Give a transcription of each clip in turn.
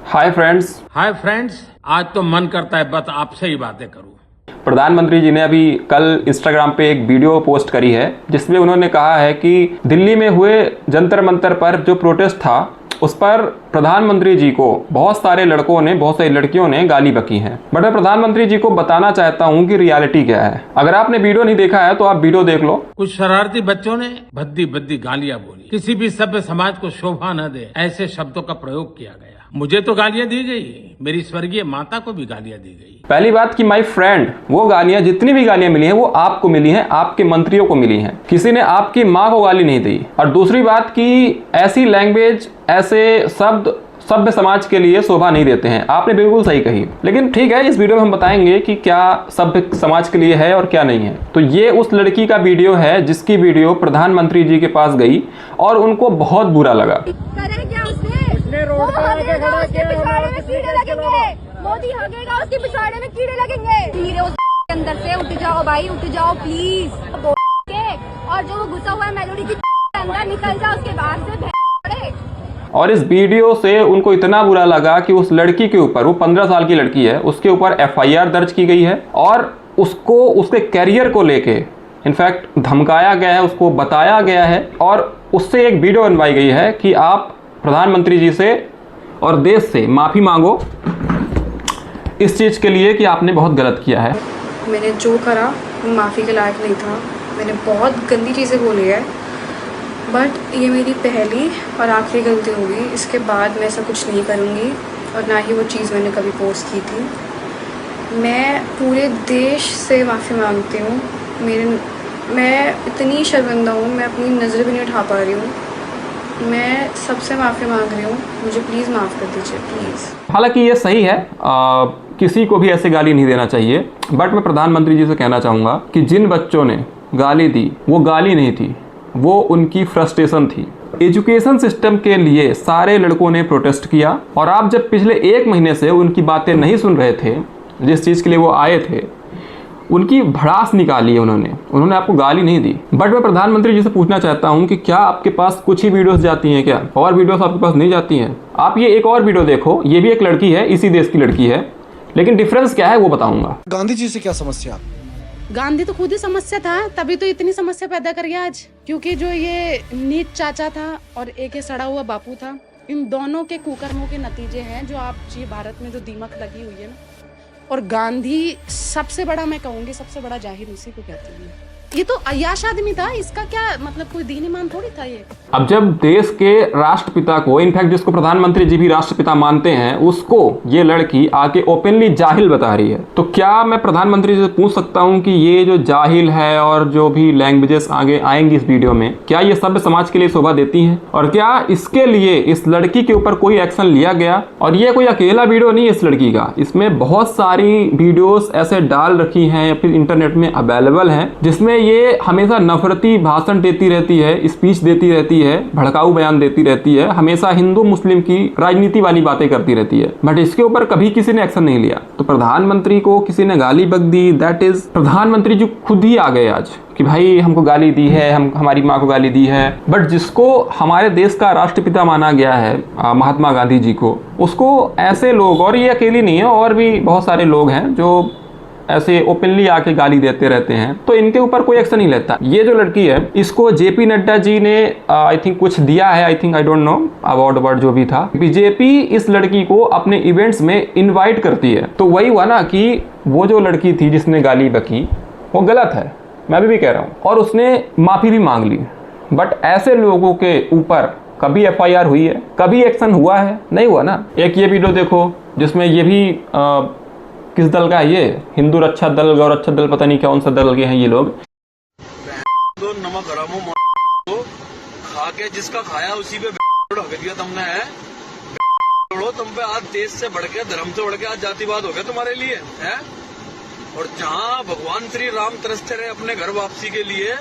Hi friends, आज तो मन करता है बस आपसे ही बातें करूं। प्रधानमंत्री जी ने अभी कल इंस्टाग्राम पे एक वीडियो पोस्ट करी है जिसमें उन्होंने कहा है कि दिल्ली में हुए जंतर मंतर पर जो प्रोटेस्ट था उस पर प्रधानमंत्री जी को बहुत सारे लड़कों ने, बहुत सारी लड़कियों ने गाली बकी है। बट मैं प्रधानमंत्री जी को बताना चाहता हूं कि रियलिटी क्या है। अगर आपने वीडियो नहीं देखा है तो आप वीडियो देख लो। कुछ शरारती बच्चों ने भद्दी भद्दी गालियां बोली, किसी भी सभ्य समाज को शोभा न दे ऐसे शब्दों का प्रयोग किया गया। मुझे तो गालियां दी गई, मेरी स्वर्गीय माता को भी गालियां दी गई। पहली बात कि माय फ्रेंड, वो गालियां, जितनी भी गालियां मिली हैं वो आपको मिली हैं, आपके मंत्रियों को मिली हैं, किसी ने आपकी माँ को गाली नहीं दी। और दूसरी बात कि ऐसी लैंग्वेज, ऐसे शब्द सभ्य समाज के लिए शोभा नहीं देते हैं। आपने बिल्कुल सही कही। लेकिन ठीक है, इस वीडियो में हम बताएंगे कि क्या सभ्य समाज के लिए है और क्या नहीं है। तो ये उस लड़की का वीडियो है जिसकी वीडियो प्रधानमंत्री जी के पास गई और उनको बहुत बुरा लगा। मोदी हगेगा, उसके पिछवाड़े में कीड़े लगेंगे। धीरे उसके अंदर से उठ जाओ भाई, उठ जाओ प्लीज। और जो घुसा हुआ है मेलोडी की अंदर, निकल जाओ उसके बाहर से। और इस वीडियो से उनको इतना बुरा लगा कि उस लड़की के ऊपर, वो 15 साल की लड़की है, उसके ऊपर FIR दर्ज की गई है और उसको, उसके कैरियर को लेके इनफैक्ट धमकाया गया है, उसको बताया गया है और उससे एक वीडियो बनवाई गई है कि आप प्रधानमंत्री जी से और देश से माफ़ी मांगो इस चीज़ के लिए कि आपने बहुत गलत किया है। मैंने जो करा वो माफ़ी के लायक नहीं था। मैंने बहुत गंदी चीज़ें बोली है, बट ये मेरी पहली और आखिरी गलती होगी। इसके बाद मैं ऐसा कुछ नहीं करूँगी और ना ही वो चीज़ मैंने कभी पोस्ट की थी। मैं पूरे देश से माफ़ी मांगती हूँ। मैं इतनी शर्मिंदा हूँ, मैं अपनी नज़र भी नहीं उठा पा रही हूँ। मैं सबसे माफ़ी मांग रही हूँ, मुझे प्लीज़ माफ़ कर दीजिए प्लीज़। हालांकि ये सही है, किसी को भी ऐसे गाली नहीं देना चाहिए। बट मैं प्रधानमंत्री जी से कहना चाहूँगा कि जिन बच्चों ने गाली दी वो गाली नहीं थी, वो उनकी फ्रस्ट्रेशन थी। एजुकेशन सिस्टम के लिए सारे लड़कों ने प्रोटेस्ट किया और आप जब पिछले 1 महीने से उनकी बातें नहीं सुन रहे थे, जिस चीज़ के लिए वो आए थे, उनकी भड़ास निकाली है उन्होंने आपको गाली नहीं दी। बट मैं प्रधानमंत्री जी से पूछना चाहता हूं कि क्या आपके पास कुछ ही वीडियोस जाती हैं क्या, और वीडियोस आपके पास नहीं जाती हैं? आप ये एक और वीडियो देखो, ये भी एक लड़की है, इसी देश की लड़की है, लेकिन डिफरेंस क्या है वो बताऊंगा। गांधी जी से क्या समस्या? गांधी तो खुद ही समस्या था, तभी तो इतनी समस्या पैदा कर गया आज। क्योंकि जो ये नीच चाचा था और एक ये सड़ा हुआ बापू था, इन दोनों के कुकर्मों के नतीजे हैं जो आप जी भारत में जो दीमक लगी हुई है ना। और गांधी सबसे बड़ा, मैं कहूंगी सबसे बड़ा जाहिर उसी को कहती हूँ। ये तो अय्याश आदमी था, इसका क्या मतलब, कोई दीन ईमान थोड़ी था ये। अब जब देश के राष्ट्रपिता को, इनफैक्ट जिसको प्रधानमंत्री जी भी राष्ट्रपिता मानते हैं, उसको ये लड़की आके ओपनली जाहिल बता रही है, तो क्या मैं प्रधानमंत्री जी से पूछ सकता हूँ कि ये जो जाहिल है और जो भी लैंग्वेजेस आगे आएंगी इस वीडियो में, क्या ये सभ्य समाज के लिए शोभा देती हैं? और क्या इसके लिए इस लड़की के ऊपर कोई एक्शन लिया गया? और ये कोई अकेला वीडियो नहीं है इस लड़की का, इसमें बहुत सारी वीडियोस ऐसे डाल रखी हैं या फिर इंटरनेट में अवेलेबल हैं जिसमें ये हमेशा नफरती भाषण देती रहती है, स्पीच देती रहती है, भड़काऊ बयान देती रहती है, हमेशा हिंदू मुस्लिम की राजनीति वाली बातें करती रहती है। बट इसके ऊपर कभी किसी ने एक्शन नहीं लिया। तो प्रधानमंत्री को किसी ने गाली बक दी, दैट इज प्रधानमंत्री जी खुद ही आ गए आज कि भाई हमको गाली दी है, हमारी माँ को गाली दी है। बट जिसको हमारे देश का राष्ट्रपिता माना गया है, महात्मा गांधी जी को, उसको ऐसे लोग, और ये अकेली नहीं है, और भी बहुत सारे लोग हैं जो ऐसे ओपनली आके गाली देते रहते हैं, तो इनके ऊपर कोई एक्शन नहीं लेता। ये जो लड़की है, इसको JP नड्डा जी ने आई थिंक कुछ दिया है, I don't know, award word जो भी था। बीजेपी इस लड़की को अपने इवेंट्स में इनवाइट करती है। तो वही हुआ ना कि वो जो लड़की थी जिसने गाली बकी, वो गलत है, मैं भी कह रहा हूँ, और उसने माफ़ी भी मांग ली। बट ऐसे लोगों के ऊपर कभी FIR हुई है, कभी एक्शन हुआ है? नहीं हुआ ना। एक ये वीडियो देखो जिसमें ये भी किस दल का है, ये हिंदू रक्षा दल, गौ रक्षा दल, पता नहीं कौन सा दल के हैं ये लोग। दो नमक हरामो खा के जिसका खाया उसी पे ढक दिया तुमने है। तुम पे आज देश से बढ़ के, धर्म से बढ़ के आज जातिवाद हो गया तुम्हारे लिए है। और जहाँ भगवान श्री राम तरसते रहे अपने घर वापसी के लिए,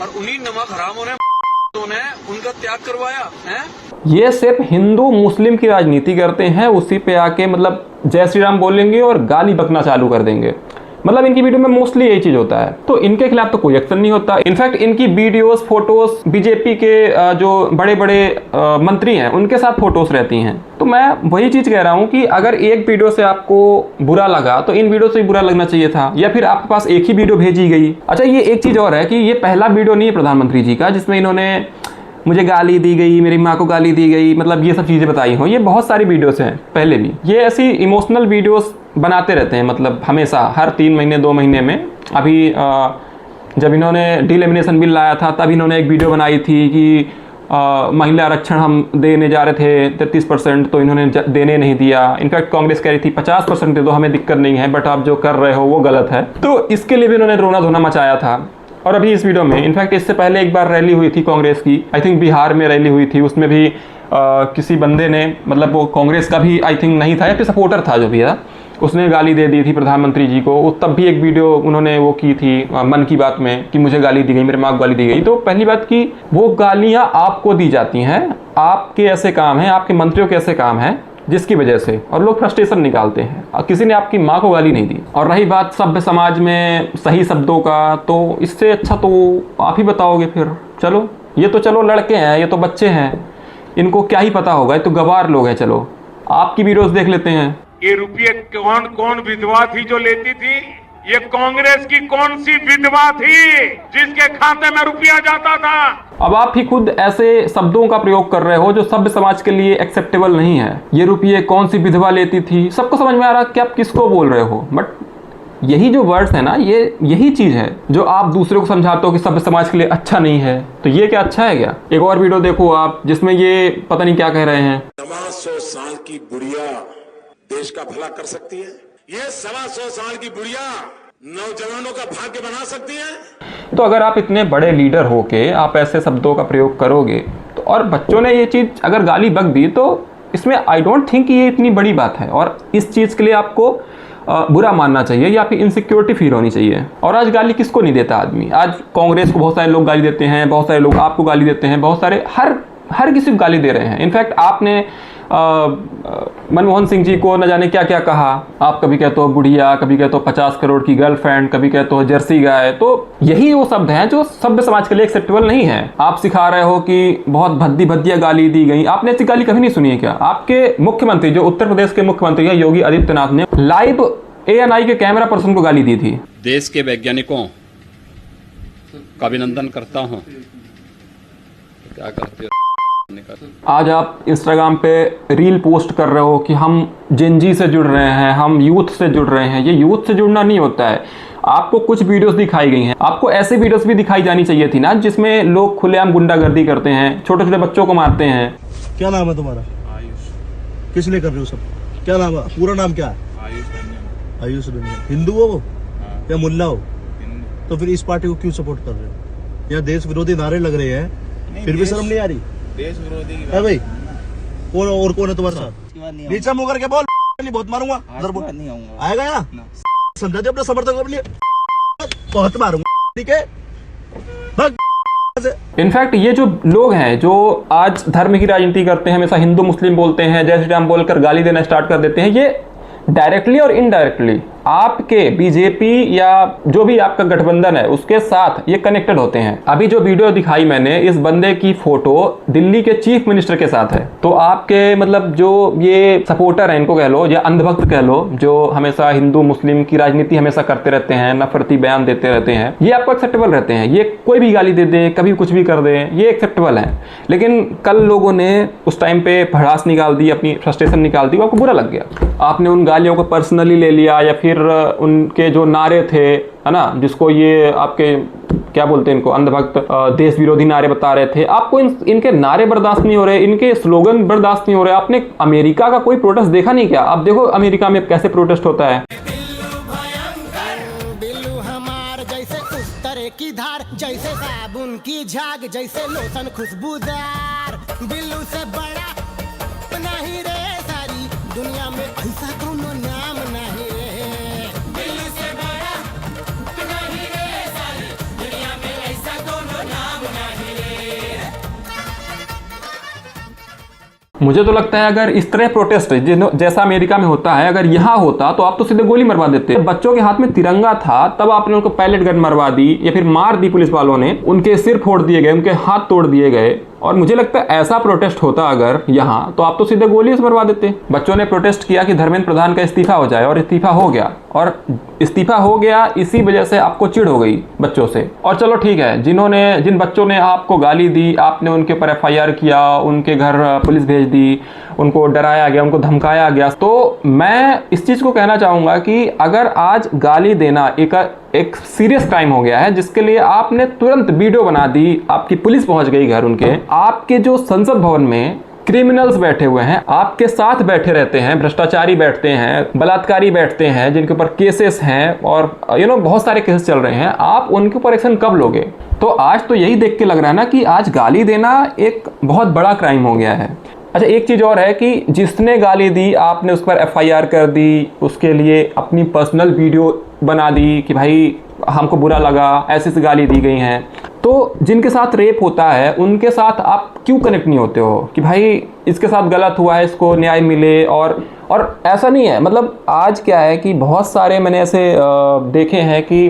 और उन्हीं नमक हरामों ने उनका त्याग करवाया है। ये सिर्फ हिंदू मुस्लिम की राजनीति करते हैं, उसी पे आके मतलब जय श्री राम बोलेंगे और गाली बकना चालू कर देंगे। मतलब इनकी वीडियो में मोस्टली यही चीज होता है। तो इनके खिलाफ तो कोई एक्शन नहीं होता। इनफैक्ट इनकी वीडियोस, फोटोज बीजेपी के जो बड़े बड़े मंत्री हैं उनके साथ फोटोज रहती हैं। तो मैं वही चीज कह रहा हूं कि अगर एक वीडियो से आपको बुरा लगा तो इन वीडियो से भी बुरा लगना चाहिए था, या फिर आपके पास एक ही वीडियो भेजी गई। अच्छा, ये एक चीज और है कि ये पहला वीडियो नहीं है प्रधानमंत्री जी का जिसमें इन्होंने मुझे गाली दी गई, मेरी माँ को गाली दी गई, मतलब ये सब चीज़ें बताई हों। ये बहुत सारी वीडियोस हैं पहले भी। ये ऐसी इमोशनल वीडियोस बनाते रहते हैं, मतलब हमेशा हर 3 महीने 2 महीने में। अभी जब इन्होंने डिलेमिनेशन बिल लाया था तब इन्होंने एक वीडियो बनाई थी कि महिला आरक्षण हम देने जा रहे थे 33%, तो इन्होंने देने नहीं दिया। इनफैक्ट कांग्रेस कह रही थी 50% दे दो, हमें दिक्कत नहीं है, बट आप जो कर रहे हो वो गलत है। तो इसके लिए भी इन्होंने रोना धोना मचाया था। और अभी इस वीडियो में इनफैक्ट इससे पहले एक बार रैली हुई थी कांग्रेस की, आई थिंक बिहार में रैली हुई थी। उसमें भी किसी बंदे ने, मतलब वो कांग्रेस का भी आई थिंक नहीं था या फिर सपोर्टर था जो भी था, उसने गाली दे दी थी प्रधानमंत्री जी को। तब भी एक वीडियो उन्होंने वो की थी मन की बात में कि मुझे गाली दी गई, मेरे माँ को गाली दी गई। तो पहली बात कि वो गालियाँ आपको दी जाती हैं, आपके ऐसे काम हैं, आपके मंत्रियों के ऐसे काम हैं जिसकी वजह से, और लोग फ्रस्ट्रेशन निकालते हैं। किसी ने आपकी माँ को गाली नहीं दी। और रही बात सभ्य समाज में सही शब्दों का, तो इससे अच्छा तो आप ही बताओगे फिर। चलो, ये तो चलो लड़के हैं, ये तो बच्चे हैं, इनको क्या ही पता होगा, ये तो गवार लोग हैं। चलो आपकी वीडियोस देख लेते हैं। ये रुपये कौन कौन विधवा थी जो लेती थी? ये कांग्रेस की कौन सी विधवा थी जिसके खाते में रुपया जाता था? अब आप ही खुद ऐसे शब्दों का प्रयोग कर रहे हो जो सभ्य समाज के लिए एक्सेप्टेबल नहीं है। ये रुपये कौन सी विधवा लेती थी, सबको समझ में आ रहा कि आप किसको बोल रहे हो, बट यही जो वर्ड्स है ना, ये यही चीज है जो आप दूसरे को समझाते हो कि सभ्य समाज के लिए अच्छा नहीं है। तो ये क्या अच्छा है क्या? एक और वीडियो देखो आप, जिसमें ये पता नहीं क्या कह रहे हैं। 125 साल की बुढ़िया देश का भला कर सकती है? ये 125 साल की बुढ़िया नौजवानों का भाग्य बना सकती है? तो अगर आप इतने बड़े लीडर होके आप ऐसे शब्दों का प्रयोग करोगे तो, और बच्चों ने ये चीज अगर गाली बक दी, तो इसमें आई डोंट थिंक ये इतनी बड़ी बात है। और इस चीज के लिए आपको बुरा मानना चाहिए या फिर इनसिक्योरिटी फील होनी चाहिए। और आज गाली किसको नहीं देता आदमी? आज कांग्रेस को बहुत सारे लोग गाली देते हैं, बहुत सारे लोग आपको गाली देते हैं, बहुत सारे हर किसी को गाली दे रहे हैं। इनफैक्ट आपने मनमोहन सिंह जी को न जाने क्या क्या कहा। आप कभी कहते हो बुढ़िया, कभी कहते हो 50 करोड़ की गर्लफ्रेंड, कभी कहते हो जर्सी गाय। तो यही वो शब्द हैं जो सभ्य समाज के लिए एक्सेप्टेबल नहीं है। आप सिखा रहे हो कि बहुत भद्दी गाली दी गई। आपने ऐसी गाली कभी नहीं सुनी है क्या? आपके मुख्यमंत्री, जो उत्तर प्रदेश के मुख्यमंत्री हैं योगी आदित्यनाथ, ने लाइव ANI के कैमरा पर्सन को गाली दी थी। देश के वैज्ञानिकों का अभिनंदन करता हूं। क्या करते हो? आज आप इंस्टाग्राम पे रील पोस्ट कर रहे हो कि हम जेनजी से जुड़ रहे हैं, हम यूथ से जुड़ रहे हैं। ये यूथ से जुड़ना नहीं होता है। आपको कुछ वीडियोस दिखाई गई हैं, आपको ऐसे वीडियोस भी दिखाई जानी चाहिए थी ना जिसमें लोग खुलेआम गुंडागर्दी करते हैं, छोटे छोटे बच्चों को मारते हैं। क्या नाम है तुम्हारा? आयुष। किस लिए कर रहे हो सब? क्या नाम है? पूरा नाम क्या है? आयुष रंजन। हिंदू हो वो या मुल्ला हो? तो फिर इस पार्टी को क्यों सपोर्ट कर रहे हो? यहाँ देश विरोधी नारे लग रहे हैं, फिर भी शर्म नहीं आ रही? देश विरोधी है भाई। कौन और कौन है तुम्हारे साथ? नीचा मुंह करके बोल, नहीं बहुत मारूंगा। आएगा यहाँ समझा दे अपने समर्थकों के लिए, बहुत मारूंगा, ठीक है? इनफैक्ट ये जो लोग हैं जो आज धर्म की राजनीति करते हैं, हमेशा हिंदू मुस्लिम बोलते हैं, जय श्री राम बोलकर गाली देना स्टार्ट कर देते हैं, ये डायरेक्टली और इनडायरेक्टली आपके बीजेपी या जो भी आपका गठबंधन है उसके साथ ये कनेक्टेड होते हैं। अभी जो वीडियो दिखाई मैंने, इस बंदे की फोटो दिल्ली के चीफ मिनिस्टर के साथ है। तो आपके मतलब जो ये सपोर्टर हैं, इनको कह लो या अंधभक्त कह लो, जो हमेशा हिंदू मुस्लिम की राजनीति हमेशा करते रहते हैं, नफरती बयान देते रहते हैं, ये आपको एक्सेप्टेबल रहते हैं। ये कोई भी गाली दे दे, कभी कुछ भी कर दे, ये एक्सेप्टेबल है। लेकिन कल लोगों ने उस टाइम पे भड़ास निकाल दी, अपनी फ्रस्ट्रेशन निकाल दी, आपको बुरा लग गया। आपने उन गालियों को पर्सनली ले लिया, या फिर उनके जो नारे थे, है ना, जिसको ये आपके क्या बोलते हैं, इनको अंधभक्त देश विरोधी नारे बता रहे थे, आपको इनके नारे बर्दाश्त नहीं हो रहे, इनके स्लोगन बर्दाश्त नहीं हो रहे। आपने अमेरिका का कोई प्रोटेस्ट देखा नहीं क्या? आप देखो अमेरिका में कैसे प्रोटेस्ट होता है। बिल्लू हमार जैसे उस तरह की धार, जैसे साबुन की झाग, जैसे लोशन खुशबूदार। बिल्लू से बड़ा नहीं रे सारी दुनिया में, ऐसा कोनो नाम नहीं रे। बिल्लू से बड़ा नहीं रे सारी दुनिया में, ऐसा कोनो नाम नहीं रे। मुझे तो लगता है अगर इस तरह प्रोटेस्ट जैसा अमेरिका में होता है अगर यहाँ होता तो आप तो सीधे गोली मरवा देते। बच्चों के हाथ में तिरंगा था तब आपने उनको पैलेट गन मरवा दी या फिर मार दी पुलिस वालों ने, उनके सिर फोड़ दिए गए, उनके हाथ तोड़ दिए गए। और मुझे लगता है ऐसा प्रोटेस्ट होता अगर यहाँ तो आप तो सीधे गोली से मरवा देते। बच्चों ने प्रोटेस्ट किया कि धर्मेंद्र प्रधान का इस्तीफा हो जाए और इस्तीफा हो गया, और इस्तीफा हो गया इसी वजह से आपको चिढ़ हो गई बच्चों से। और चलो ठीक है, जिन बच्चों ने आपको गाली दी, आपने उनके ऊपर FIR किया, उनके घर पुलिस भेज दी, उनको डराया गया, उनको धमकाया गया, तो मैं इस चीज को कहना चाहूंगा कि अगर आज गाली देना एक सीरियस क्राइम हो गया है जिसके लिए आपने तुरंत वीडियो बना दी, आपकी पुलिस पहुंच गई घर उनके, आपके जो संसद भवन में क्रिमिनल्स बैठे हुए हैं, आपके साथ बैठे रहते हैं, भ्रष्टाचारी बैठते हैं, बलात्कारी बैठते हैं, जिनके ऊपर केसेस हैं और बहुत सारे केसेस चल रहे हैं, आप उनके ऊपर एक्शन कब लोगे? तो आज तो यही देख के लग रहा है ना कि आज गाली देना एक बहुत बड़ा क्राइम हो गया है। अच्छा, एक चीज़ और है कि जिसने गाली दी आपने उस पर FIR कर दी, उसके लिए अपनी पर्सनल वीडियो बना दी कि भाई हमको बुरा लगा, ऐसी गाली दी गई हैं। तो जिनके साथ रेप होता है उनके साथ आप क्यों कनेक्ट नहीं होते हो कि भाई इसके साथ गलत हुआ है, इसको न्याय मिले? और ऐसा नहीं है, मतलब आज क्या है कि बहुत सारे मैंने ऐसे देखे हैं कि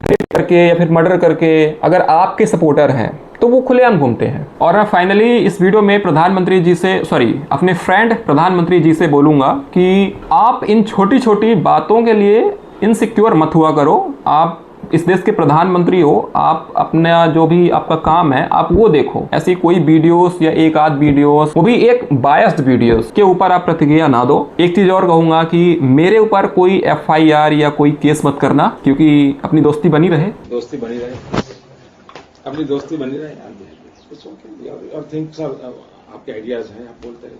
रेप करके या फिर मर्डर करके अगर आपके सपोर्टर हैं तो वो खुलेआम घूमते हैं। और मैं फाइनली इस वीडियो में प्रधानमंत्री जी से अपने फ्रेंड प्रधानमंत्री जी से बोलूँगा कि आप इन छोटी छोटी बातों के लिए इनसिक्योर मत हुआ करो। आप इस देश के प्रधानमंत्री हो, आप अपना जो भी आपका काम है आप वो देखो। ऐसी कोई वीडियोस या एक आध वीडियोस, वो भी एक बायस्ड वीडियोस के ऊपर आप प्रतिक्रिया ना दो। एक चीज और कहूंगा कि मेरे ऊपर कोई FIR या कोई केस मत करना, क्योंकि अपनी दोस्ती बनी रहे, अपनी दोस्ती बनी रहे यार। और थिंक सर आपके आइडियाज हैं, आप बोलते रहिए।